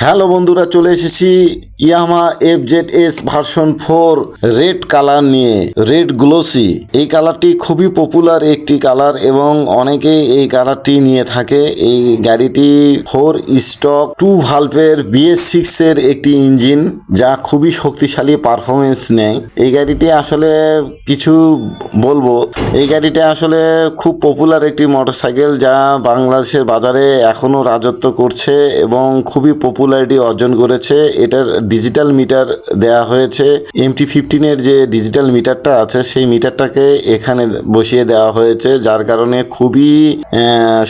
Hello বন্ধুরা, চলে এসেছি Yamaha FZS version 4 red colour নিয়ে। রেড গ্লোসি এই কালারটি খুবই পপুলার একটি কালার এবং অনেকেই এই কালারটি নিয়ে থাকে। এই গাড়িটি 4 স্টক 2 ভালভের BS6 এর একটি ইঞ্জিন, যা খুবই শক্তিশালী পারফরমেন্স নেয়। এই গাড়িটি আসলে কিছু বলবো, এই গাড়িটা আসলে খুব পপুলার একটি মোটরসাইকেল, যা বাংলাদেশের বাজারে এখনও রাজত্ব করছে এবং খুবই পপুলারিটি অর্জন করেছে। এটার ডিজিটাল মিটার দেয়া হয়েছে। MT-15 এর যে ডিজিটাল মিটারটা আছে, সেই মিটারটাকে এখানে বসিয়ে দেওয়া হয়েছে, যার কারণে খুবই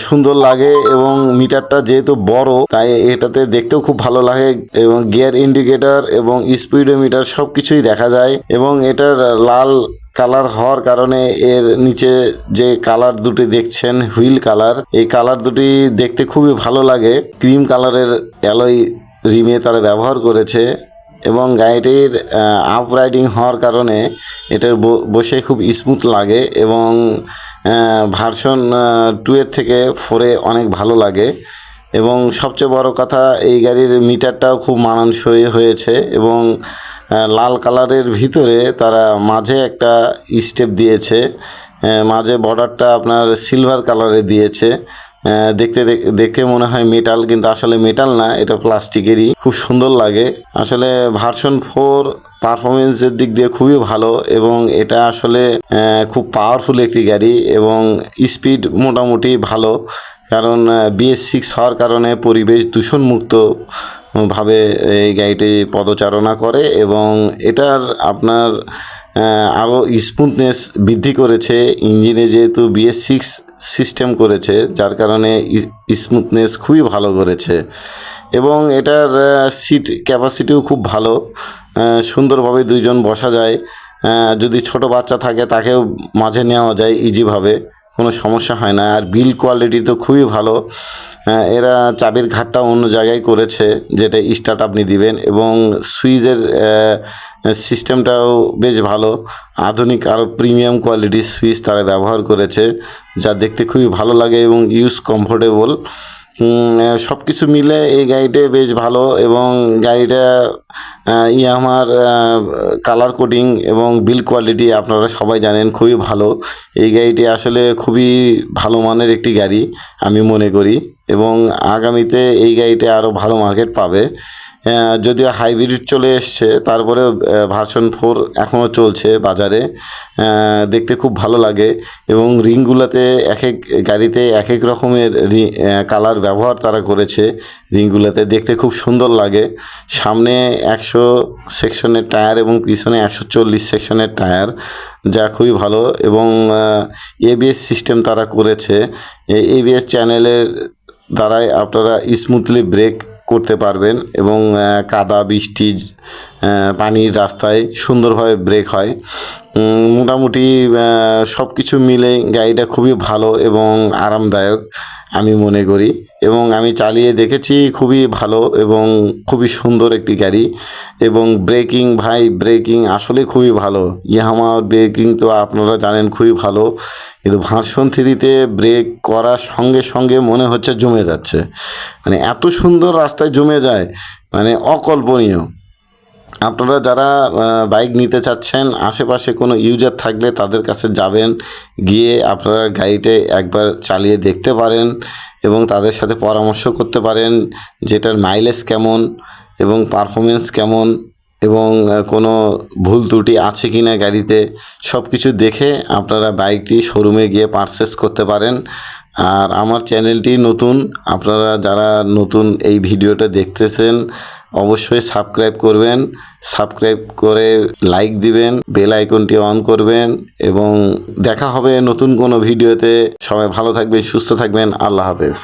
সুন্দর লাগে এবং মিটারটা যেহেতু বড়, তাই এটাতে দেখতেও খুব ভালো লাগে এবং গিয়ার ইন্ডিকেটর এবং স্পিডোমিটার সব কিছুই দেখা যায়। এবং এটার লাল কালার হওয়ার কারণে এর নিচে যে কালার দুটি দেখছেন, হুইল কালার, এই কালার দুটি দেখতে খুবই ভালো লাগে। ক্রিম কালারের অ্যালয় রিমে তারা ব্যবহার করেছে এবং গাড়িটির আপ রাইডিং হওয়ার কারণে এটার বসে খুব স্মুথ লাগে এবং ভার্সন 2 এর থেকে 4-এ অনেক ভালো লাগে। এবং সবচেয়ে বড় কথা, এই গাড়ির মিটারটাও খুব মানানসই হয়েছে এবং লাল কালারের ভিতরে তারা মাঝে একটা স্টেপ দিয়েছে, মাঝে বর্ডারটা আপনার সিলভার কালারে দিয়েছে। দেখতে দেখে মনে হয় মেটাল, কিন্তু আসলে মেটাল না, এটা প্লাস্টিকেরই। খুব সুন্দর লাগে আসলে। ভার্সন 4 পারফরমেন্সের দিক দিয়ে খুবই ভালো এবং এটা আসলে খুব পাওয়ারফুল একটি গাড়ি এবং স্পিড মোটামুটি ভালো, কারণ BS6 হওয়ার কারণে পরিবেশ দূষণমুক্ত ভাবে এই গাড়িটি পদচারণা করে এবং এটার আপনার আরও স্মুথনেস বৃদ্ধি করেছে। ইঞ্জিনে যেহেতু BS6 সিস্টেম করেছে, যার কারণে স্মুথনেস খুবই ভালো করেছে এবং এটার সিট ক্যাপাসিটিও খুব ভালো। সুন্দরভাবে দুইজন বসা যায়। যদি ছোট বাচ্চা থাকে তাকেও মাঝে নেওয়া যায় ইজিভাবে, কোনো সমস্যা হয় না। আর বিল্ড কোয়ালিটি তো খুবই ভালো। এরা চাবির ঘাটটা অন্য জায়গায় করেছে, যেটা স্টার্ট আপনি দিবেন, এবং সুইচের সিস্টেমটাও বেশ ভালো। আধুনিক আরও প্রিমিয়াম কোয়ালিটির সুইচ তারা ব্যবহার করেছে, যা দেখতে খুবই ভালো লাগে এবং ইউজ কমফোর্টেবল। সব কিছু মিলে এই গাড়িটা বেশ ভালো এবং গাড়িটা ইয়ামাহার কালার কোডিং এবং বিল্ড কোয়ালিটি আপনারা সবাই জানেন খুবই ভালো। এই গাড়িটি আসলে খুবই ভালো মানের একটি গাড়ি আমি মনে করি এবং আগামীতে এই গাড়িটা আরও ভালো মার্কেট পাবে। যদিও হাইব্রিড চলে এসছে, তারপরে ভার্সন 4 এখনও চলছে বাজারে। দেখতে খুব ভালো লাগে এবং রিংগুলোতে এক এক গাড়িতে এক এক রকমের কালার ব্যবহার তারা করেছে। রিংগুলোতে দেখতে খুব সুন্দর লাগে। সামনে 100 সেকশনের টায়ার এবং পিছনে 140 সেকশনের টায়ার, যা খুবই ভালো এবং ABS সিস্টেম তারা করেছে। ABS চ্যানেলের দ্বারাই আপনারা স্মুথলি ব্রেক করতে পারবেন এবং কাদা, বৃষ্টি, পানির রাস্তায় সুন্দরভাবে ব্রেক হয়। মোটামুটি সব কিছু মিলে গাড়িটা খুবই ভালো এবং আরামদায়ক আমি মনে করি এবং আমি চালিয়ে দেখেছি, খুবই ভালো এবং খুবই সুন্দর একটি গাড়ি। এবং ব্রেকিং আসলে খুবই ভালো। ইয়ামাহার ব্রেকিং তো আপনারা জানেন খুবই ভালো, কিন্তু ভার্সন 3-তে ব্রেক করার সঙ্গে সঙ্গে মনে হচ্ছে জমে যাচ্ছে, মানে এত সুন্দর রাস্তায় জমে যায়, মানে অকল্পনীয়। আপনারা যারা বাইক নিতে চাচ্ছেন, আশেপাশে কোনো ইউজার থাকলে তাদের কাছে যাবেন, গিয়ে আপনারা গাড়িতে একবার চালিয়ে দেখতে পারেন এবং তাদের সাথে পরামর্শ করতে পারেন যেটার মাইলেজ কেমন এবং পারফরমেন্স কেমন এবং কোনো ভুল ত্রুটি আছে কি না গাড়িতে, সব কিছু দেখে আপনারা বাইকটি শোরুমে গিয়ে পারচেস করতে পারেন। আর আমার চ্যানেলটি নতুন, আপনারা যারা নতুন এই ভিডিওটা দেখতেছেন অবশ্যই সাবস্ক্রাইব করবেন, সাবস্ক্রাইব করে লাইক দিবেন, বেল আইকনটি অন করবেন এবং দেখা হবে নতুন কোনো ভিডিওতে। সবাই ভালো থাকবেন, সুস্থ থাকবেন। আল্লাহ হাফেজ।